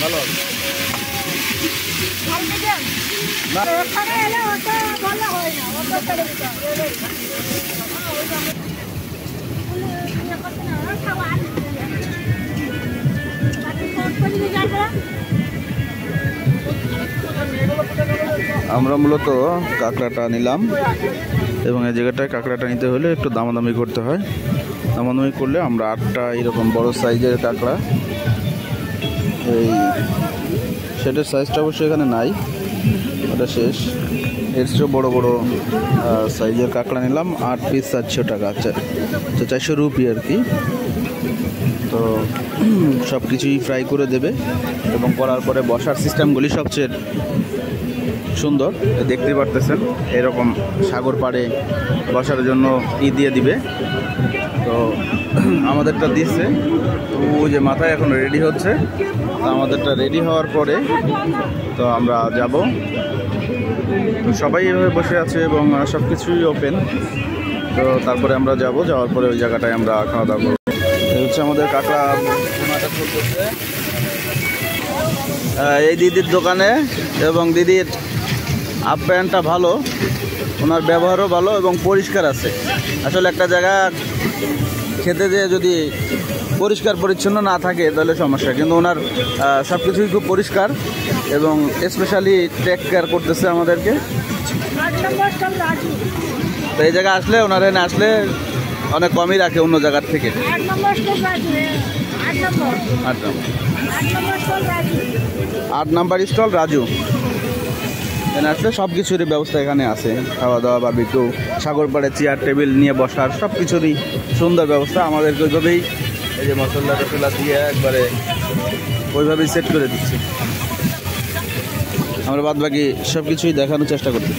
ভালো না আমরা মূলত কাঁকড়াটা নিলাম এবং এই জায়গাটায় কাঁকড়াটা নিতে হলে একটু দামাদামি করতে হয়। দামাদামি করলে আমরা 8টা এরকম বড় সাইজের কাঁকড়া, এই সেটার সাইজটা অবশ্যই এখানে নাই, ওটা শেষ। এর চেয়ে বড়ো বড়ো সাইজের কাঁকড়া নিলাম, 8 পিস 400 টাকা, আচ্ছা 400 রুপি আর কি। তো সব কিছুই ফ্রাই করে দেবে এবং করার পরে বসার সিস্টেমগুলি সবচেয়ে সুন্দর, দেখতে পারতেছেন এরকম সাগর পাড়ে বসার জন্য দিয়ে দিবে। তো আমাদেরটা দিচ্ছে, ওই যে মাথায় এখন রেডি হচ্ছে। তো আমাদেরটা রেডি হওয়ার পরে তো আমরা যাব। তো সবাই এভাবে বসে আছে এবং সব কিছুই ওপেন। তো তারপরে আমরা যাওয়ার পরে ওই জায়গাটায় আমরা খাওয়া দাওয়া করবো। এই হচ্ছে আমাদের কাঁকড়া ভুনাটা চলতেছে এই দিদির দোকানে, এবং দিদির আপ্যায়নটা ভালো, ওনার ব্যবহারও ভালো এবং পরিষ্কার আছে। আসলে একটা জায়গা খেতে যেয়ে যদি পরিষ্কার পরিচ্ছন্ন না থাকে তাহলে সমস্যা, কিন্তু ওনার সব কিছুই খুব পরিষ্কার এবং স্পেশালি টেক কেয়ার করতেছে আমাদেরকে। তো এই জায়গায় আসলে, ওনার এনে আসলে অনেক কমই রাখে অন্য জায়গার থেকে। 8 নাম্বার স্টল রাজু, এখানে আসলে সব কিছুরই ব্যবস্থা এখানে আছে, খাওয়া দাওয়া, বারবিকিউ, সাগর পাড়ে চেয়ার টেবিল নিয়ে বসার সব কিছুরই সুন্দর ব্যবস্থা। আমাদেরকে ওইভাবেই এই যে মশলা টসলা দিয়ে একবারে ওইভাবেই সেট করে দিচ্ছি। আমরা বাদ বাকি সব কিছুই দেখানোর চেষ্টা করছি।